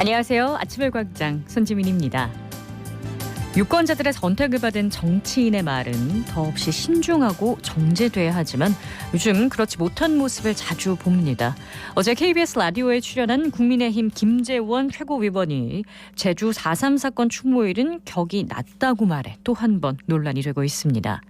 안녕하세요. 아침의 광장 손지민입니다. 유권자들의 선택을 받은 정치인의 말은 더없이 신중하고 정제돼야 하지만 요즘 그렇지 못한 모습을 자주 봅니다. 어제 KBS 라디오에 출연한 국민의힘 김재원 최고위원이 제주 4.3 사건 추모일은 격이 낮다고 말해 또 한 번 논란이 되고 있습니다.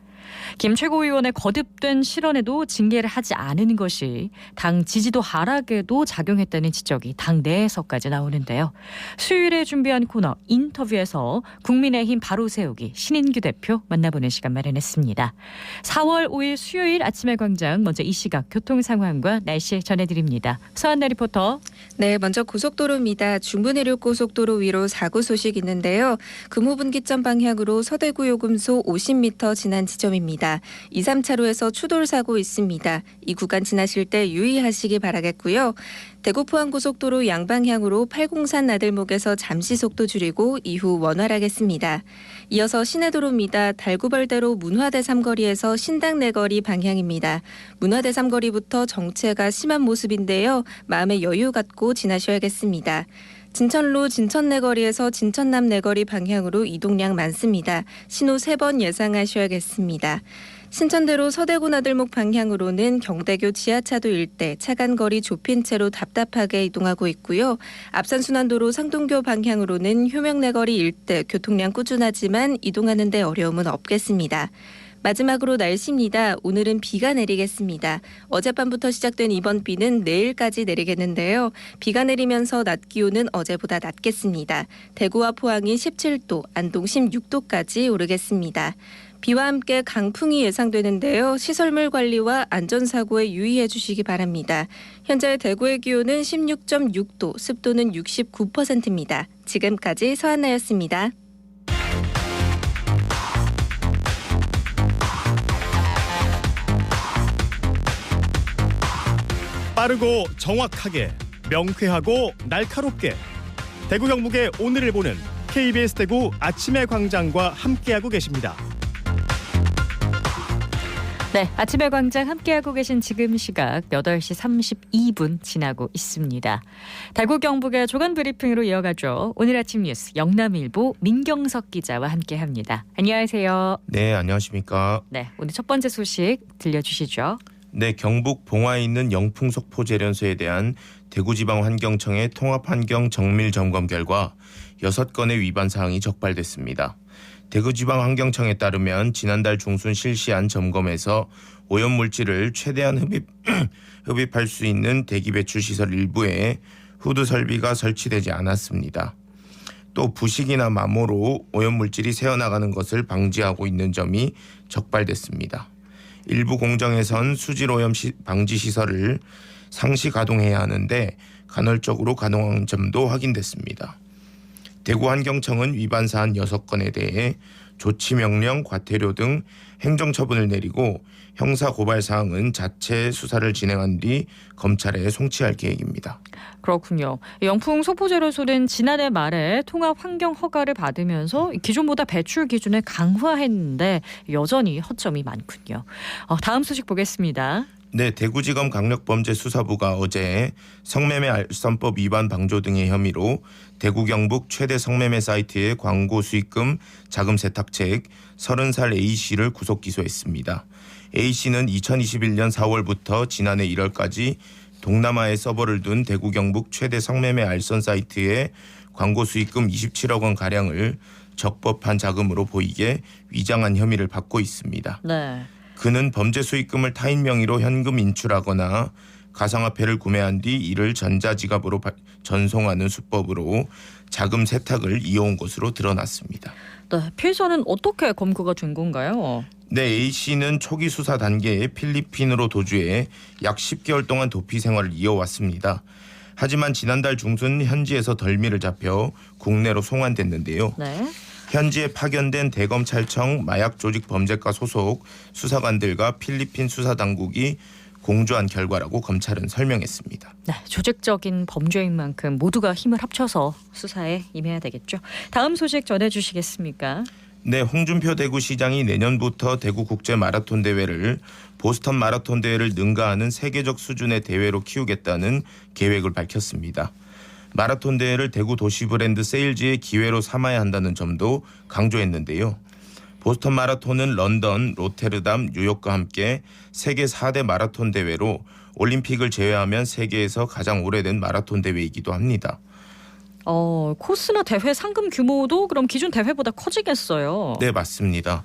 김 최고위원의 거듭된 실언에도 징계를 하지 않은 것이 당 지지도 하락에도 작용했다는 지적이 당 내에서까지 나오는데요. 수요일에 준비한 코너 인터뷰에서 국민의힘 바로 세우기 신인규 대표 만나보는 시간 마련했습니다. 4월 5일 수요일 아침의 광장 먼저 이 시각 교통 상황과 날씨 전해드립니다. 서한나 리포터. 네, 먼저 고속도로입니다. 중부내륙 고속도로 위로 사고 소식 있는데요. 금호분기점 방향으로 서대구 요금소 50m 지난 지점입니다. 2, 3차로에서 추돌 사고 있습니다. 이 구간 지나실 때 유의하시기 바라겠고요. 대구 포항고속도로 양방향으로 팔공산 나들목에서 잠시 속도 줄이고 이후 원활하겠습니다. 이어서 시내도로입니다. 달구벌대로 문화대 삼거리에서 신당 내거리 방향입니다. 문화대 삼거리부터 정체가 심한 모습인데요. 마음의 여유 갖고 지나셔야겠습니다. 진천로 진천내거리에서 진천남 내거리 방향으로 이동량 많습니다. 신호 3번 예상하셔야겠습니다. 신천대로 서대구 나들목 방향으로는 경대교 지하차도 일대 차간 거리 좁힌 채로 답답하게 이동하고 있고요. 앞산순환도로 상동교 방향으로는 효명내거리 일대 교통량 꾸준하지만 이동하는 데 어려움은 없겠습니다. 마지막으로 날씨입니다. 오늘은 비가 내리겠습니다. 어젯밤부터 시작된 이번 비는 내일까지 내리겠는데요. 비가 내리면서 낮 기온은 어제보다 낮겠습니다. 대구와 포항이 17도, 안동 16도까지 오르겠습니다. 비와 함께 강풍이 예상되는데요. 시설물 관리와 안전사고에 유의해 주시기 바랍니다. 현재 대구의 기온은 16.6도, 습도는 69%입니다. 지금까지 서한나였습니다. 빠르고 정확하게, 명쾌하고 날카롭게 대구 경북의 오늘을 보는 KBS 대구 아침의 광장과 함께하고 계십니다. 네, 아침의 광장 함께하고 계신 지금 시각 8시 32분 지나고 있습니다. 대구 경북의 조간 브리핑으로 이어가죠. 오늘 아침 뉴스 영남일보 민경석 기자와 함께합니다. 안녕하세요. 네, 안녕하십니까. 네, 오늘 첫 번째 소식 들려주시죠. 네, 경북 봉화에 있는 영풍석포 재련소에 대한 대구지방환경청의 통합환경 정밀 점검 결과 6건의 위반 사항이 적발됐습니다. 대구지방환경청에 따르면 지난달 중순 실시한 점검에서 오염물질을 최대한 흡입할 수 있는 대기배출 시설 일부에 후드 설비가 설치되지 않았습니다. 또 부식이나 마모로 오염물질이 새어나가는 것을 방지하고 있는 점이 적발됐습니다. 일부 공정에선 수질오염 방지 시설을 상시 가동해야 하는데 간헐적으로 가동한 점도 확인됐습니다. 대구환경청은 위반 사안 6건에 대해 조치명령, 과태료 등 행정처분을 내리고 형사고발 사항은 자체 수사를 진행한 뒤 검찰에 송치할 계획입니다. 그렇군요. 영풍 소포재료소는 지난해 말에 통합 환경 허가를 받으면서 기존보다 배출 기준을 강화했는데 여전히 허점이 많군요. 다음 소식 보겠습니다. 네, 대구지검 강력범죄수사부가 어제 성매매 알선법 위반 방조 등의 혐의로 대구 경북 최대 성매매 사이트의 광고 수익금 자금 세탁책 30살 A씨를 구속 기소했습니다. A씨는 2021년 4월부터 지난해 1월까지 동남아에 서버를 둔 대구 경북 최대 성매매 알선 사이트의 광고 수익금 27억 원 가량을 적법한 자금으로 보이게 위장한 혐의를 받고 있습니다. 네. 그는 범죄 수익금을 타인 명의로 현금 인출하거나 가상화폐를 구매한 뒤 이를 전자지갑으로 전송하는 수법으로 자금 세탁을 이어온 것으로 드러났습니다. 네, 피해자는 어떻게 검거가 된 건가요? 네, A씨는 초기 수사 단계에 필리핀으로 도주해 약 10개월 동안 도피 생활을 이어왔습니다. 하지만 지난달 중순 현지에서 덜미를 잡혀 국내로 송환됐는데요. 네. 현지에 파견된 대검찰청 마약조직범죄과 소속 수사관들과 필리핀 수사당국이 공조한 결과라고 검찰은 설명했습니다. 네, 조직적인 범죄인 만큼 모두가 힘을 합쳐서 수사에 임해야 되겠죠. 다음 소식 전해주시겠습니까? 네, 홍준표 대구시장이 내년부터 대구 국제 마라톤 대회를 보스턴 마라톤 대회를 능가하는 세계적 수준의 대회로 키우겠다는 계획을 밝혔습니다. 마라톤 대회를 대구 도시브랜드 세일즈의 기회로 삼아야 한다는 점도 강조했는데요. 보스턴 마라톤은 런던, 로테르담, 뉴욕과 함께 세계 4대 마라톤 대회로 올림픽을 제외하면 세계에서 가장 오래된 마라톤 대회이기도 합니다. 코스나 대회 상금 규모도 그럼 기존 대회보다 커지겠어요? 네, 맞습니다.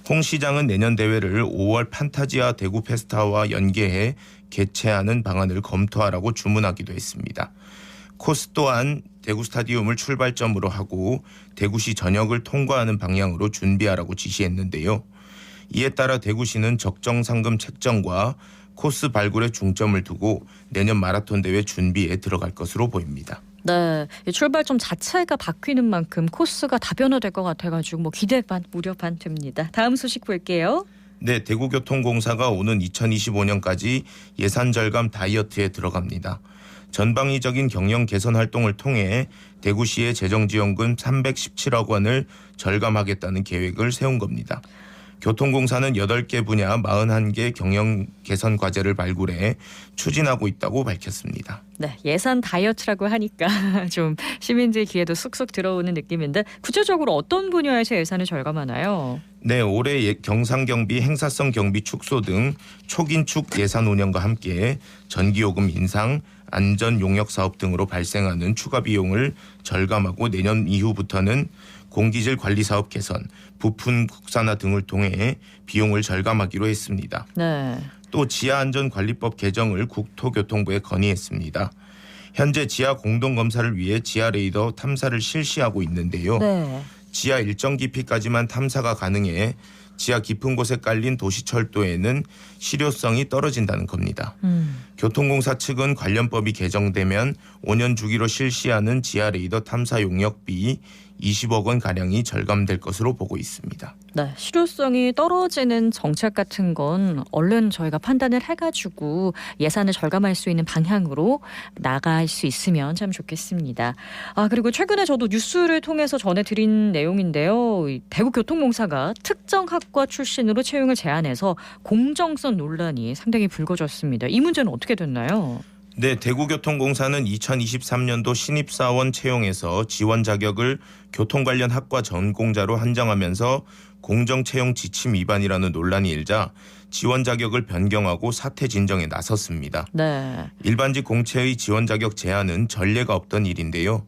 홍 시장은 내년 대회를 5월 판타지아 대구 페스타와 연계해 개최하는 방안을 검토하라고 주문하기도 했습니다. 코스 또한 대구 스타디움을 출발점으로 하고 대구시 전역을 통과하는 방향으로 준비하라고 지시했는데요. 이에 따라 대구시는 적정 상금 책정과 코스 발굴에 중점을 두고 내년 마라톤 대회 준비에 들어갈 것으로 보입니다. 네, 이 출발점 자체가 바뀌는 만큼 코스가 다변화될 것 같아가지고 뭐 기대 반 우려 반 됩니다. 다음 소식 볼게요. 네, 대구교통공사가 오는 2025년까지 예산 절감 다이어트에 들어갑니다. 전방위적인 경영 개선 활동을 통해 대구시의 재정지원금 317억 원을 절감하겠다는 계획을 세운 겁니다. 교통공사는 8개 분야 41개 경영 개선 과제를 발굴해 추진하고 있다고 밝혔습니다. 네, 예산 다이어트라고 하니까 좀 시민들 귀에도 쑥쑥 들어오는 느낌인데 구체적으로 어떤 분야에서 예산을 절감하나요? 네, 올해 경상경비, 행사성 경비 축소 등 초긴축 예산 운영과 함께 전기요금 인상, 안전 용역 사업 등으로 발생하는 추가 비용을 절감하고 내년 이후부터는 공기질 관리 사업 개선, 부품 국산화 등을 통해 비용을 절감하기로 했습니다. 네. 또 지하안전관리법 개정을 국토교통부에 건의했습니다. 현재 지하 공동검사를 위해 지하 레이더 탐사를 실시하고 있는데요. 네. 지하 일정 깊이까지만 탐사가 가능해 지하 깊은 곳에 깔린 도시철도에는 실효성이 떨어진다는 겁니다. 교통공사 측은 관련법이 개정되면 5년 주기로 실시하는 지하 레이더 탐사 용역비 20억 원 가량이 절감될 것으로 보고 있습니다. 네, 실효성이 떨어지는 정책 같은 건 얼른 저희가 판단을 해가지고 예산을 절감할 수 있는 방향으로 나갈 수 있으면 참 좋겠습니다. 그리고 최근에 저도 뉴스를 통해서 전해드린 내용인데요. 대구교통공사가 특정 학과 출신으로 채용을 제한해서 공정성 논란이 상당히 불거졌습니다. 이 문제는 어떻게 됐나요? 네, 대구교통공사는 2023년도 신입사원 채용에서 지원 자격을 교통 관련 학과 전공자로 한정하면서 공정채용 지침 위반이라는 논란이 일자 지원 자격을 변경하고 사퇴 진정에 나섰습니다. 네. 일반직 공채의 지원 자격 제한은 전례가 없던 일인데요.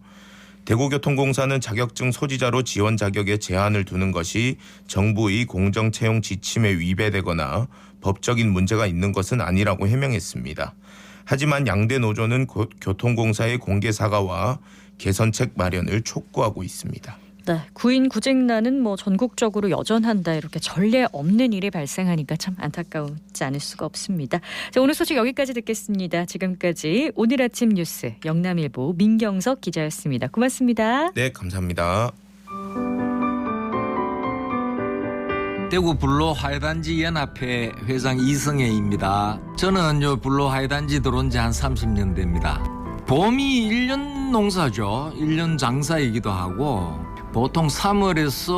대구교통공사는 자격증 소지자로 지원 자격에 제한을 두는 것이 정부의 공정채용 지침에 위배되거나 법적인 문제가 있는 것은 아니라고 해명했습니다. 하지만 양대 노조는 교통공사의 공개 사과와 개선책 마련을 촉구하고 있습니다. 네, 구인 구직난은 뭐 전국적으로 여전한다 이렇게 전례 없는 일이 발생하니까 참 안타까우지 않을 수가 없습니다. 자, 오늘 소식 여기까지 듣겠습니다. 지금까지 오늘 아침 뉴스 영남일보 민경석 기자였습니다. 고맙습니다. 네, 감사합니다. 대구 불로화훼단지 연합회 회장 이성애입니다. 저는 요 불로화훼단지 들어온 지 한 30년 됩니다. 봄이 1년 농사죠. 1년 장사이기도 하고 보통 3월에서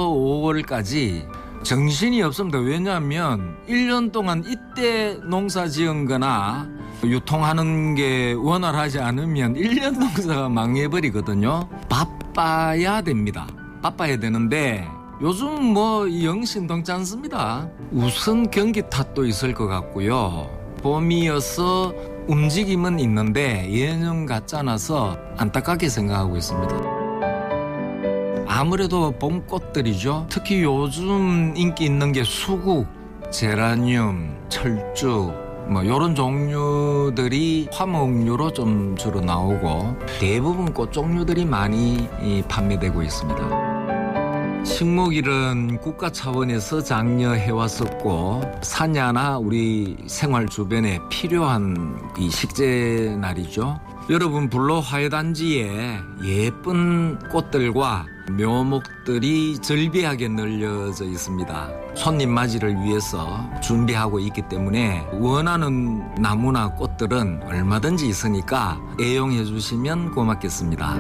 5월까지 정신이 없습니다. 왜냐하면 1년 동안 이때 농사 지은 거나 유통하는 게 원활하지 않으면 1년 농사가 망해버리거든요. 바빠야 됩니다. 바빠야 되는데 요즘 뭐 영신동치 않습니다. 우선 경기 탓도 있을 것 같고요. 봄이어서 움직임은 있는데 예년 같지 않아서 안타깝게 생각하고 있습니다. 아무래도 봄꽃들이죠. 특히 요즘 인기 있는 게 수국, 제라늄, 철쭉 뭐 이런 종류들이 화목류로 좀 주로 나오고 대부분 꽃 종류들이 많이 판매되고 있습니다. 식목일은 국가 차원에서 장려해왔었고 산야나 우리 생활 주변에 필요한 이 식재 날이죠. 여러분 불로화훼단지에 예쁜 꽃들과 묘목들이 절비하게 널려져 있습니다. 손님 맞이를 위해서 준비하고 있기 때문에 원하는 나무나 꽃들은 얼마든지 있으니까 애용해 주시면 고맙겠습니다.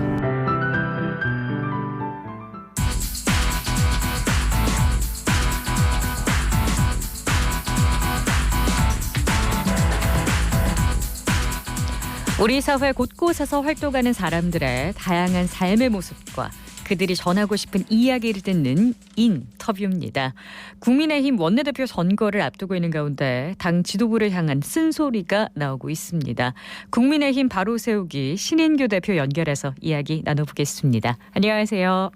우리 사회 곳곳에서 활동하는 사람들의 다양한 삶의 모습과 그들이 전하고 싶은 이야기를 듣는 인터뷰입니다. 국민의힘 원내대표 선거를 앞두고 있는 가운데 당 지도부를 향한 쓴소리가 나오고 있습니다. 국민의힘 바로 세우기 신인규 대표 연결해서 이야기 나눠보겠습니다. 안녕하세요.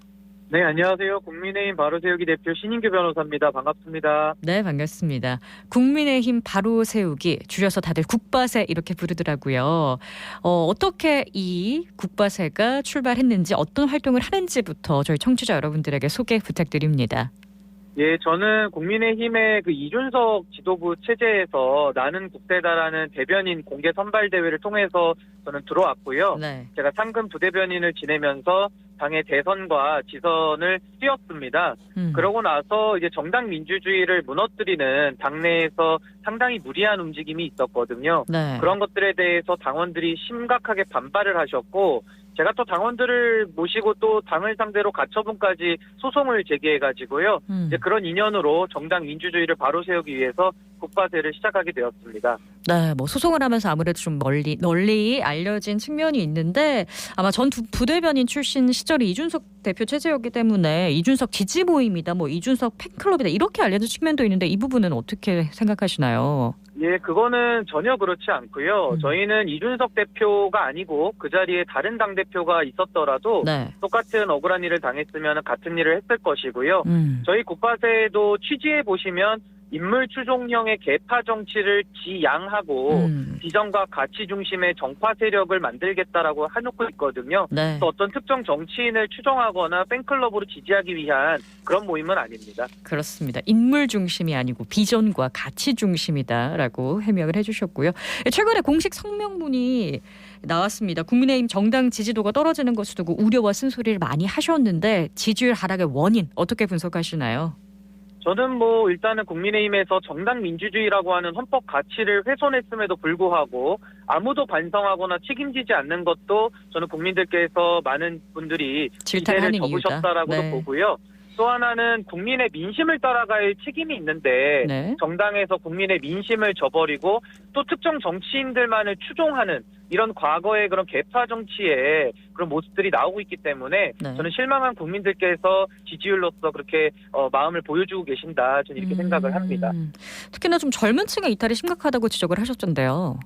네, 안녕하세요. 국민의힘 바로세우기 대표 신인규 변호사입니다. 반갑습니다. 네, 반갑습니다. 국민의힘 바로 세우기, 줄여서 다들 국바세 이렇게 부르더라고요. 어떻게 이 국바세가 출발했는지 어떤 활동을 하는지부터 저희 청취자 여러분들에게 소개 부탁드립니다. 예, 저는 국민의힘의 그 이준석 지도부 체제에서 나는 국대다라는 대변인 공개 선발 대회를 통해서 저는 들어왔고요. 네. 제가 상근 부대변인을 지내면서 당의 대선과 지선을 뛰었습니다. 그러고 나서 이제 정당 민주주의를 무너뜨리는 당내에서 상당히 무리한 움직임이 있었거든요. 네. 그런 것들에 대해서 당원들이 심각하게 반발을 하셨고, 제가 또 당원들을 모시고 또 당을 상대로 가처분까지 소송을 제기해가지고요. 이제 그런 인연으로 정당 민주주의를 바로 세우기 위해서 국바세를 시작하게 되었습니다. 네, 뭐 소송을 하면서 아무래도 좀 널리 알려진 측면이 있는데 아마 전 부대변인 출신 시절이 이준석 대표 체제였기 때문에 이준석 지지 모임이다, 뭐 이준석 팬클럽이다 이렇게 알려진 측면도 있는데 이 부분은 어떻게 생각하시나요? 예, 그거는 전혀 그렇지 않고요. 저희는 이준석 대표가 아니고 그 자리에 다른 당대표가 있었더라도 네. 똑같은 억울한 일을 당했으면 같은 일을 했을 것이고요. 저희 국바세도 취지해 보시면 인물 추종형의 계파 정치를 지양하고 비전과 가치 중심의 정파 세력을 만들겠다라고 해놓고 있거든요. 네. 또 어떤 특정 정치인을 추종하거나 팬클럽으로 지지하기 위한 그런 모임은 아닙니다. 그렇습니다. 인물 중심이 아니고 비전과 가치 중심이다라고 해명을 해주셨고요. 최근에 공식 성명문이 나왔습니다. 국민의힘 정당 지지도가 떨어지는 것을 두고 우려와 쓴소리를 많이 하셨는데 지지율 하락의 원인 어떻게 분석하시나요? 저는 일단은 국민의힘에서 정당 민주주의라고 하는 헌법 가치를 훼손했음에도 불구하고 아무도 반성하거나 책임지지 않는 것도 저는 국민들께서 많은 분들이 기대를 접으셨다라고도 네. 보고요. 또 하나는 국민의 민심을 따라갈 책임이 있는데 네. 정당에서 국민의 민심을 저버리고 또 특정 정치인들만을 추종하는 이런 과거의 그런 계파 정치의 그런 모습들이 나오고 있기 때문에 네. 저는 실망한 국민들께서 지지율로서 그렇게 마음을 보여주고 계신다. 저는 이렇게 생각을 합니다. 특히나 좀 젊은 층의 이탈이 심각하다고 지적을 하셨던데요.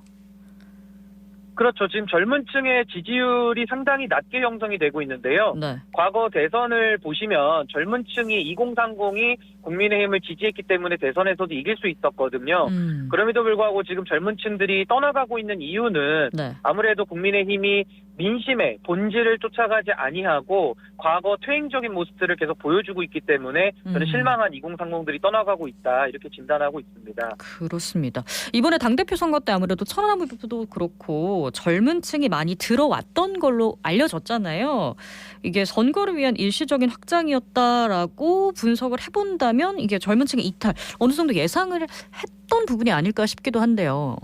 그렇죠. 지금 젊은 층의 지지율이 상당히 낮게 형성이 되고 있는데요. 네. 과거 대선을 보시면 젊은 층이 2030이 국민의힘을 지지했기 때문에 대선에서도 이길 수 있었거든요. 그럼에도 불구하고 지금 젊은 층들이 떠나가고 있는 이유는 네. 아무래도 국민의힘이 민심의 본질을 쫓아가지 아니하고 과거 퇴행적인 모습들을 계속 보여주고 있기 때문에 저는 실망한 2030들이 떠나가고 있다 이렇게 진단하고 있습니다. 그렇습니다. 이번에 당대표 선거 때 아무래도 천안함도 그렇고 젊은 층이 많이 들어왔던 걸로 알려졌잖아요. 이게 선거를 위한 일시적인 확장이었다라고 분석을 해본다면 이게 젊은 층의 이탈 어느 정도 예상을 했던 부분이 아닐까 싶기도 한데요.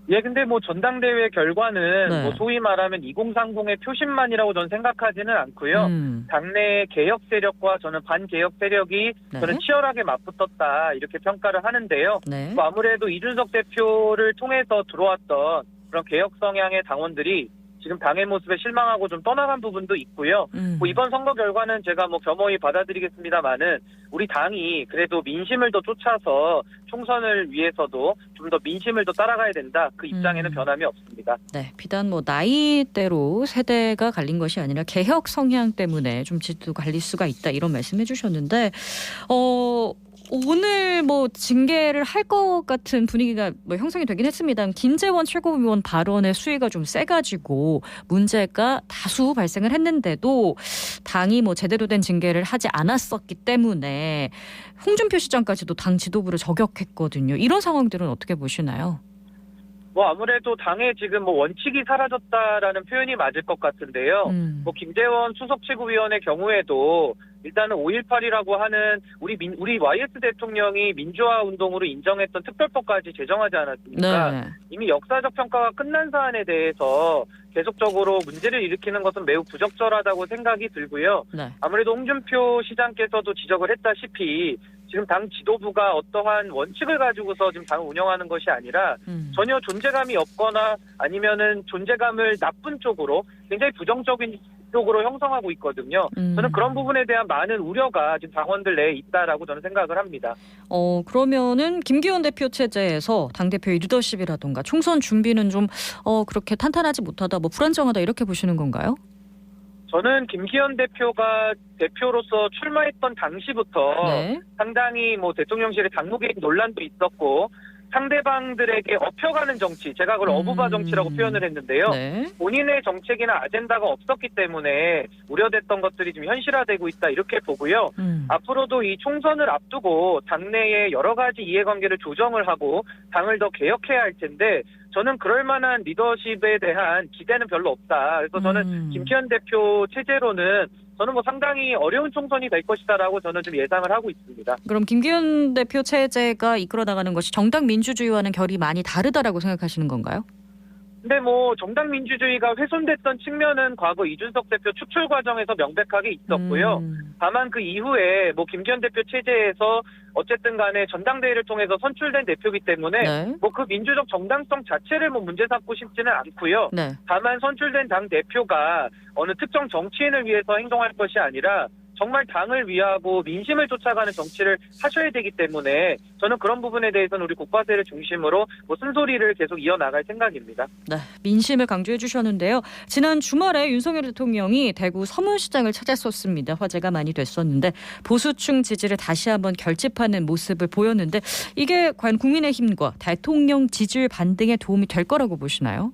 예, 근데 전당대회 결과는 네. 소위 말하면 2030의 표심만이라고 저는 생각하지는 않고요. 당내 개혁 세력과 저는 반개혁 세력이 네. 저는 치열하게 맞붙었다 이렇게 평가를 하는데요. 네. 또 아무래도 이준석 대표를 통해서 들어왔던 그런 개혁 성향의 당원들이 지금 당의 모습에 실망하고 좀 떠나간 부분도 있고요. 이번 선거 결과는 제가 겸허히 받아들이겠습니다만은 우리 당이 그래도 민심을 더 쫓아서 총선을 위해서도 좀 더 민심을 더 따라가야 된다. 그 입장에는 변함이 없습니다. 네, 비단 나이대로 세대가 갈린 것이 아니라 개혁 성향 때문에 좀 지지도가 갈릴 수가 있다 이런 말씀해 주셨는데 오늘 징계를 할 것 같은 분위기가 형성이 되긴 했습니다. 김재원 최고위원 발언의 수위가 좀 세가지고 문제가 다수 발생을 했는데도 당이 제대로 된 징계를 하지 않았었기 때문에 홍준표 시장까지도 당 지도부를 저격했거든요. 이런 상황들은 어떻게 보시나요? 아무래도 당에 지금 원칙이 사라졌다라는 표현이 맞을 것 같은데요. 김재원 수석 최고위원의 경우에도 일단은 5.18이라고 하는 우리 YS 대통령이 민주화 운동으로 인정했던 특별법까지 제정하지 않았습니까? 네. 이미 역사적 평가가 끝난 사안에 대해서 계속적으로 문제를 일으키는 것은 매우 부적절하다고 생각이 들고요. 네. 아무래도 홍준표 시장께서도 지적을 했다시피 지금 당 지도부가 어떠한 원칙을 가지고서 지금 당을 운영하는 것이 아니라 전혀 존재감이 없거나 아니면은 존재감을 나쁜 쪽으로 굉장히 부정적인 쪽으로 형성하고 있거든요. 저는 그런 부분에 대한 많은 우려가 지금 당원들 내에 있다라고 저는 생각을 합니다. 그러면은 김기현 대표 체제에서 당대표의 리더십이라던가 총선 준비는 좀 그렇게 탄탄하지 못하다, 뭐 불안정하다 이렇게 보시는 건가요? 저는 김기현 대표가 대표로서 출마했던 당시부터 네. 상당히 뭐 대통령실에 당무개입 논란도 있었고 상대방들에게 업혀가는 정치, 제가 그걸 어부바 정치라고 표현을 했는데요. 네. 본인의 정책이나 아젠다가 없었기 때문에 우려됐던 것들이 지금 현실화되고 있다 이렇게 보고요. 앞으로도 이 총선을 앞두고 당내에 여러 가지 이해관계를 조정을 하고 당을 더 개혁해야 할 텐데 저는 그럴 만한 리더십에 대한 기대는 별로 없다. 그래서 저는 김기현 대표 체제로는 저는 뭐 상당히 어려운 총선이 될 것이다라고 저는 좀 예상을 하고 있습니다. 그럼 김기현 대표 체제가 이끌어 나가는 것이 정당 민주주의와는 결이 많이 다르다라고 생각하시는 건가요? 근데 뭐 정당 민주주의가 훼손됐던 측면은 과거 이준석 대표 축출 과정에서 명백하게 있었고요. 다만 그 이후에 뭐 김기현 대표 체제에서 어쨌든 간에 전당대회를 통해서 선출된 대표이기 때문에 네. 뭐 그 민주적 정당성 자체를 뭐 문제 삼고 싶지는 않고요. 네. 다만 선출된 당 대표가 어느 특정 정치인을 위해서 행동할 것이 아니라 정말 당을 위하고 민심을 쫓아가는 정치를 하셔야 되기 때문에 저는 그런 부분에 대해서는 우리 국가세를 중심으로 뭐 쓴소리를 계속 이어나갈 생각입니다. 네, 민심을 강조해 주셨는데요. 지난 주말에 윤석열 대통령이 대구 서문시장을 찾았었습니다. 화제가 많이 됐었는데 보수층 지지를 다시 한번 결집하는 모습을 보였는데 이게 과연 국민의힘과 대통령 지지율 반등에 도움이 될 거라고 보시나요?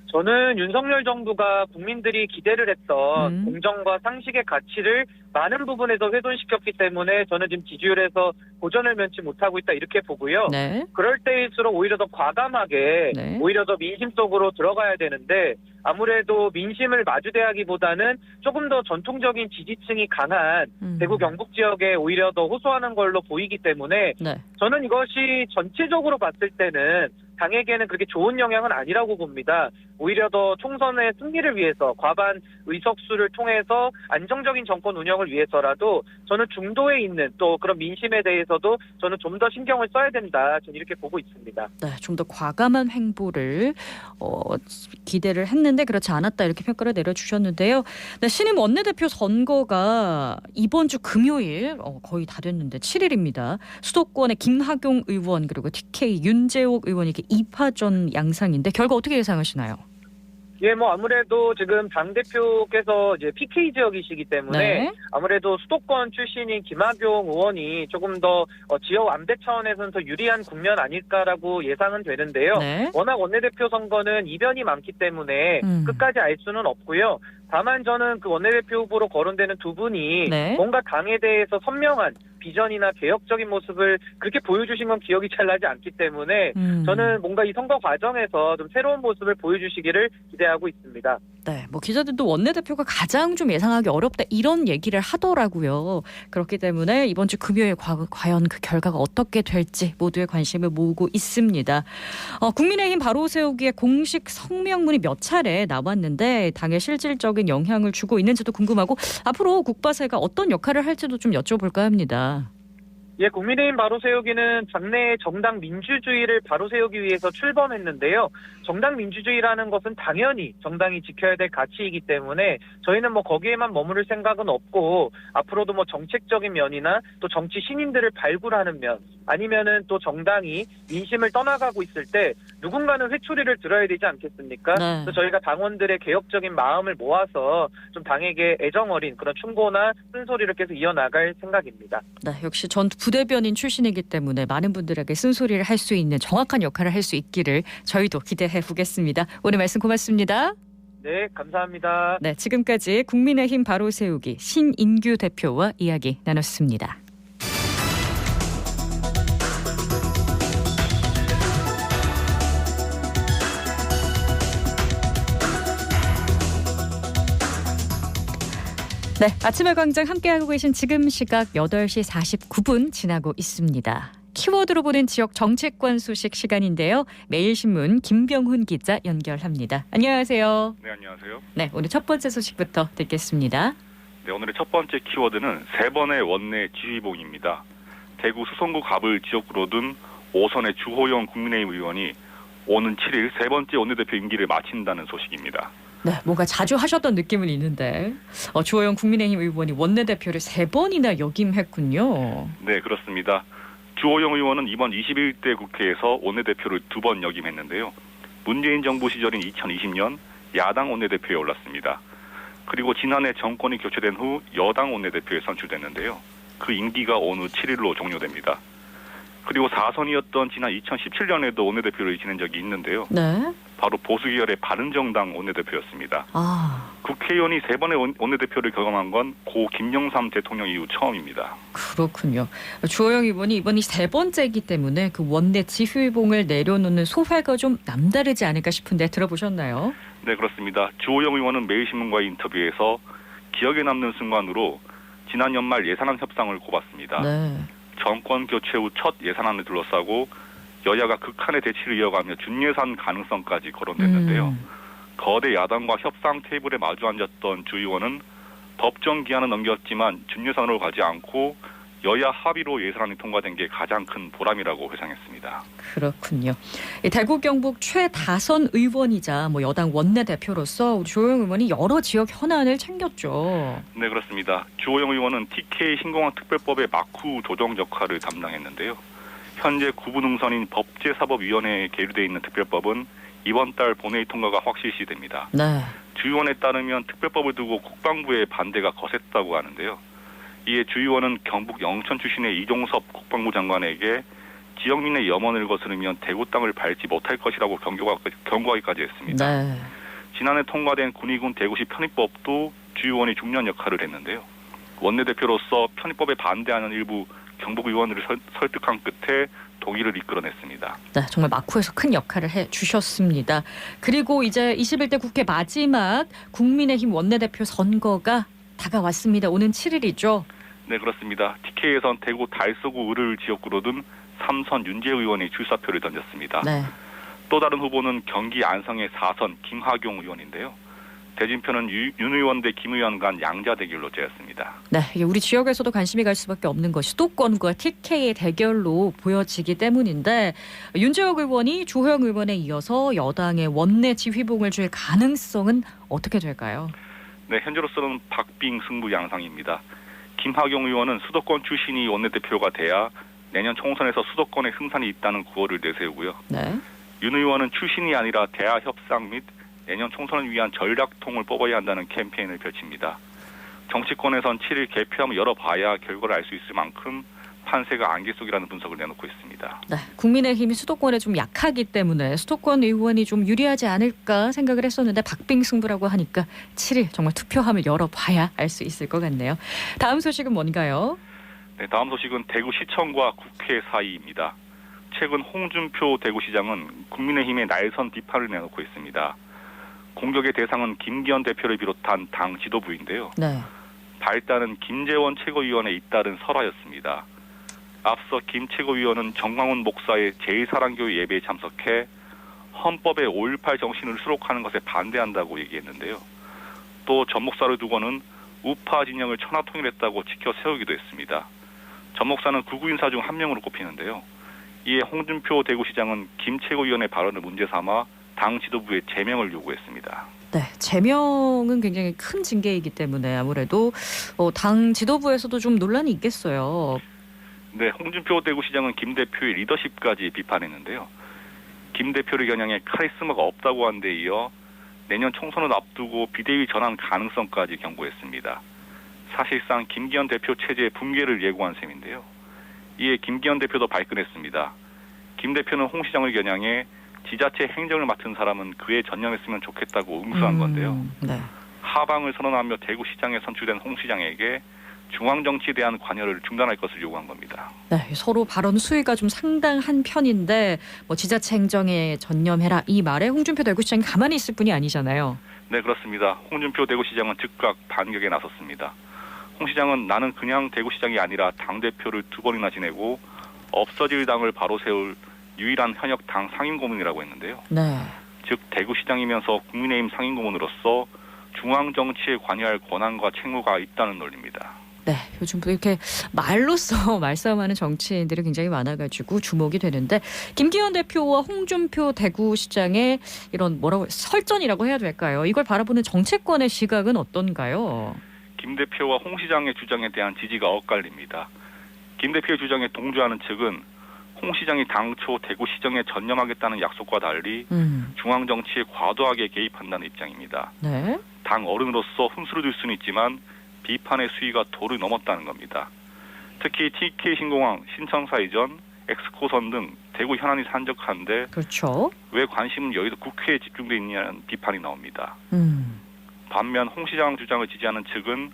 저는 윤석열 정부가 국민들이 기대를 했던 공정과 상식의 가치를 많은 부분에서 훼손시켰기 때문에 저는 지금 지지율에서 고전을 면치 못하고 있다 이렇게 보고요. 네. 그럴 때일수록 오히려 더 과감하게 네. 오히려 더 민심 속으로 들어가야 되는데 아무래도 민심을 마주대하기보다는 조금 더 전통적인 지지층이 강한 대구 경북 지역에 오히려 더 호소하는 걸로 보이기 때문에 네. 저는 이것이 전체적으로 봤을 때는 당에게는 그렇게 좋은 영향은 아니라고 봅니다. 오히려 더 총선의 승리를 위해서 과반 의석수를 통해서 안정적인 정권 운영을 위해서라도 저는 중도에 있는 또 그런 민심에 대해서도 저는 좀 더 신경을 써야 된다. 저는 이렇게 보고 있습니다. 네, 좀 더 과감한 행보를 기대를 했는데 그렇지 않았다 이렇게 평가를 내려주셨는데요. 네, 신임 원내대표 선거가 이번 주 금요일 거의 다 됐는데 7일입니다. 수도권의 김학용 의원 그리고 TK 윤재옥 의원이 이렇게 2파전 양상인데 결과 어떻게 예상하시나요? 예, 뭐 아무래도 지금 당대표께서 이제 PK 지역이시기 때문에 네. 아무래도 수도권 출신인 김학용 의원이 조금 더 지역 완배 차원에서는 더 유리한 국면 아닐까라고 예상은 되는데요. 네. 워낙 원내대표 선거는 이변이 많기 때문에 끝까지 알 수는 없고요. 다만 저는 그 원내대표 후보로 거론되는 두 분이 네. 뭔가 당에 대해서 선명한 비전이나 개혁적인 모습을 그렇게 보여주신 건 기억이 잘 나지 않기 때문에 저는 뭔가 이 선거 과정에서 좀 새로운 모습을 보여주시기를 기대하고 있습니다. 네, 뭐 기자들도 원내대표가 가장 좀 예상하기 어렵다 이런 얘기를 하더라고요. 그렇기 때문에 이번 주 금요일 과연 그 결과가 어떻게 될지 모두의 관심을 모으고 있습니다. 국민의힘 바로 세우기에 공식 성명문이 몇 차례 나왔는데 당에 실질적인 영향을 주고 있는지도 궁금하고 앞으로 국바세가 어떤 역할을 할지도 좀 여쭤볼까 합니다. 예, 국민의힘 바로 세우기는 당내의 정당 민주주의를 바로 세우기 위해서 출범했는데요. 정당 민주주의라는 것은 당연히 정당이 지켜야 될 가치이기 때문에 저희는 뭐 거기에만 머무를 생각은 없고 앞으로도 뭐 정책적인 면이나 또 정치 신인들을 발굴하는 면 아니면은 또 정당이 민심을 떠나가고 있을 때 누군가는 회초리를 들어야 되지 않겠습니까? 네. 그래서 저희가 당원들의 개혁적인 마음을 모아서 좀 당에게 애정 어린 그런 충고나 쓴소리를 계속 이어나갈 생각입니다. 네, 역시 전 부대변인 출신이기 때문에 많은 분들에게 쓴소리를 할 수 있는 정확한 역할을 할 수 있기를 저희도 기대해 보겠습니다. 오늘 말씀 고맙습니다. 네, 감사합니다. 네, 지금까지 국민의힘 바로 세우기 신인규 대표와 이야기 나눴습니다. 네, 아침의 광장 함께하고 계신 지금 시각 8시 49분 지나고 있습니다. 키워드로 보는 지역 정치권 소식 시간인데요. 매일신문 김병훈 기자 연결합니다. 안녕하세요. 네, 안녕하세요. 네, 오늘 첫 번째 소식부터 듣겠습니다. 네, 오늘의 첫 번째 키워드는 3번의 원내 지휘봉입니다. 대구 수성구 갑을 지역구로 둔 5선의 주호영 국민의힘 의원이 오는 7일 세 번째 원내대표 임기를 마친다는 소식입니다. 네, 뭔가 자주 하셨던 느낌은 있는데 주호영 국민의힘 의원이 원내대표를 3번이나 역임했군요. 네, 그렇습니다. 주호영 의원은 이번 21대 국회에서 원내대표를 2번 역임했는데요. 문재인 정부 시절인 2020년 야당 원내대표에 올랐습니다. 그리고 지난해 정권이 교체된 후 여당 원내대표에 선출됐는데요. 그 임기가 오는 7일로 종료됩니다. 그리고 4선이었던 지난 2017년에도 원내대표를 지낸 적이 있는데요. 네. 바로 보수계열의 바른정당 원내대표였습니다. 아, 국회의원이 3번의 원내대표를 경험한 건 고 김영삼 대통령 이후 처음입니다. 그렇군요. 주호영 의원이 이번이 3번째이기 때문에 그 원내 지휘봉을 내려놓는 소회가 좀 남다르지 않을까 싶은데 들어보셨나요? 네, 그렇습니다. 주호영 의원은 매일신문과의 인터뷰에서 기억에 남는 순간으로 지난 연말 예산안 협상을 꼽았습니다. 네. 정권 교체 후 첫 예산안을 둘러싸고 여야가 극한의 대치를 이어가며 준예산 가능성까지 거론됐는데요. 거대 야당과 협상 테이블에 마주 앉았던 주 의원은 법정 기한은 넘겼지만 준예산으로 가지 않고 여야 합의로 예산안이 통과된 게 가장 큰 보람이라고 회상했습니다. 그렇군요. 대구 경북 최다선 의원이자 여당 원내대표로서 우리 주호영 의원이 여러 지역 현안을 챙겼죠. 네, 그렇습니다. 주호영 의원은 TK 신공항 특별법의 막후 조정 역할을 담당했는데요. 현재 구분응선인 법제사법위원회에 계류되어 있는 특별법은 이번 달 본회의 통과가 확실시됩니다. 네. 주 의원에 따르면 특별법을 두고 국방부의 반대가 거셌다고 하는데요. 이에 주 의원은 경북 영천 출신의 이종섭 국방부 장관에게 지역민의 염원을 거스르면 대구 땅을 밟지 못할 것이라고 경고하기까지 했습니다. 네. 지난해 통과된 군의군 대구시 편입법도 주 의원이 중요한 역할을 했는데요. 원내대표로서 편입법에 반대하는 일부 경북 의원들을 설득한 끝에 동의를 이끌어냈습니다. 네, 정말 막후에서 큰 역할을 해주셨습니다. 그리고 이제 21대 국회 마지막 국민의힘 원내대표 선거가 다가왔습니다. 오는 7일이죠. 네, 그렇습니다. TK에선 대구 달서구 을을 지역구로 둔 3선 윤재 의원이 출사표를 던졌습니다. 네. 또 다른 후보는 경기 안성의 4선 김하경 의원인데요. 대진표는 윤 의원 대 김 의원 간 양자 대결로 짜였습니다. 네, 이게 우리 지역에서도 관심이 갈 수밖에 없는 것이 수도권과 TK의 대결로 보여지기 때문인데 윤재욱 의원이 주호영 의원에 이어서 여당의 원내 지휘봉을 줄 가능성은 어떻게 될까요? 네, 현재로서는 박빙 승부 양상입니다. 김하경 의원은 수도권 출신이 원내대표가 돼야 내년 총선에서 수도권에 승산이 있다는 구호를 내세우고요. 네. 윤 의원은 출신이 아니라 대화 협상 및 내년 총선을 위한 전략통을 뽑아야 한다는 캠페인을 펼칩니다. 정치권에선 7일 개표하면 열어봐야 결과를 알 수 있을 만큼 판세가 안개 속이라는 분석을 내놓고 있습니다. 네, 국민의힘이 수도권에 좀 약하기 때문에 수도권 의원이 좀 유리하지 않을까 생각을 했었는데 박빙 승부라고 하니까 7일 정말 투표함을 열어봐야 알 수 있을 것 같네요. 다음 소식은 뭔가요? 네, 다음 소식은 대구시청과 국회 사이입니다. 최근 홍준표 대구시장은 국민의힘의 날선 비판을 내놓고 있습니다. 공격의 대상은 김기현 대표를 비롯한 당 지도부인데요. 네. 발단은 김재원 최고위원의 잇따른 설화였습니다. 앞서 김 최고위원은 정광훈 목사의 제1사랑교회 예배에 참석해 헌법의 5.18 정신을 수록하는 것에 반대한다고 얘기했는데요. 또 전 목사를 두고는 우파 진영을 천하통일했다고 지켜 세우기도 했습니다. 전 목사는 극우 인사 중 한 명으로 꼽히는데요. 이에 홍준표 대구시장은 김 최고위원의 발언을 문제 삼아 당 지도부의 제명을 요구했습니다. 네, 제명은 굉장히 큰 징계이기 때문에 아무래도 당 지도부에서도 좀 논란이 있겠어요. 네, 홍준표 대구시장은 김 대표의 리더십까지 비판했는데요. 김 대표를 겨냥해 카리스마가 없다고 한 데 이어 내년 총선을 앞두고 비대위 전환 가능성까지 경고했습니다. 사실상 김기현 대표 체제의 붕괴를 예고한 셈인데요. 이에 김기현 대표도 발끈했습니다. 김 대표는 홍 시장을 겨냥해 지자체 행정을 맡은 사람은 그에 전념했으면 좋겠다고 응수한 건데요. 네. 하방을 선언하며 대구시장에 선출된 홍 시장에게 중앙정치에 대한 관여를 중단할 것을 요구한 겁니다. 네, 서로 발언 수위가 좀 상당한 편인데 지자체 행정에 전념해라 이 말에 홍준표 대구시장이 가만히 있을 뿐이 아니잖아요. 네, 그렇습니다. 홍준표 대구시장은 즉각 반격에 나섰습니다. 홍 시장은 나는 그냥 대구시장이 아니라 당대표를 2번이나 지내고 없어질 당을 바로 세울 유일한 현역 당 상임고문이라고 했는데요. 네. 즉 대구시장이면서 국민의힘 상임고문으로서 중앙정치에 관여할 권한과 책무가 있다는 논리입니다. 네, 요즘 이렇게 말로써 말싸움하는 정치인들이 굉장히 많아가지고 주목이 되는데 김기현 대표와 홍준표 대구시장의 이런 설전이라고 해야 될까요? 이걸 바라보는 정치권의 시각은 어떤가요? 김 대표와 홍 시장의 주장에 대한 지지가 엇갈립니다. 김 대표의 주장에 동조하는 측은 홍 시장이 당초 대구시정에 전념하겠다는 약속과 달리 중앙 정치에 과도하게 개입한다는 입장입니다. 네. 당 어른으로서 훈수를 둘 수는 있지만 비판의 수위가 도를 넘었다는 겁니다. 특히 TK 신공항, 신청사 이전, 엑스코선 등 대구 현안이 산적한데 그렇죠. 왜 관심은 여의도 국회에 집중돼 있느냐는 비판이 나옵니다. 반면 홍 시장 주장을 지지하는 측은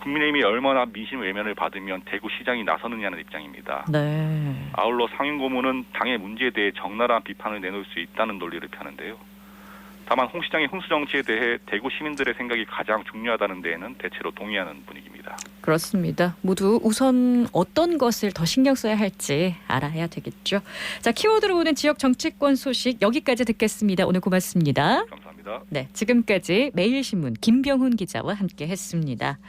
국민의힘이 얼마나 민심 외면을 받으면 대구시장이 나서느냐는 입장입니다. 네. 아울러 상임고문은 당의 문제에 대해 적나라한 비판을 내놓을 수 있다는 논리를 펴는데요. 다만 홍 시장의 훈수 정치에 대해 대구 시민들의 생각이 가장 중요하다는 데에는 대체로 동의하는 분위기입니다. 그렇습니다. 모두 우선 어떤 것을 더 신경 써야 할지 알아야 되겠죠. 자, 키워드로 보는 지역 정치권 소식 여기까지 듣겠습니다. 오늘 고맙습니다. 감사합니다. 네, 지금까지 매일신문 김병훈 기자와 함께했습니다.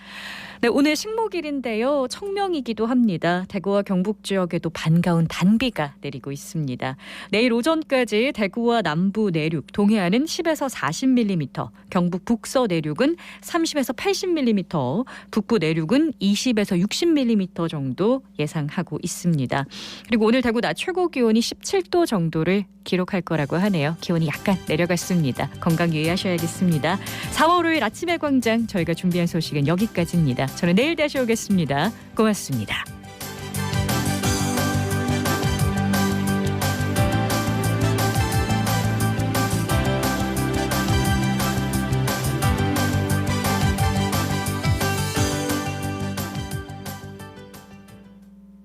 네, 오늘 식목일인데요. 청명이기도 합니다. 대구와 경북 지역에도 반가운 단비가 내리고 있습니다. 내일 오전까지 대구와 남부 내륙, 동해안은 10에서 40mm, 경북 북서 내륙은 30에서 80mm, 북부 내륙은 20에서 60mm 정도 예상하고 있습니다. 그리고 오늘 대구 낮 최고 기온이 17도 정도를 기록할 거라고 하네요. 기온이 약간 내려갔습니다. 건강 유의하셔야겠습니다. 4월 5일 아침의 광장 저희가 준비한 소식은 여기까지입니다. 저는 내일 다시 오겠습니다. 고맙습니다.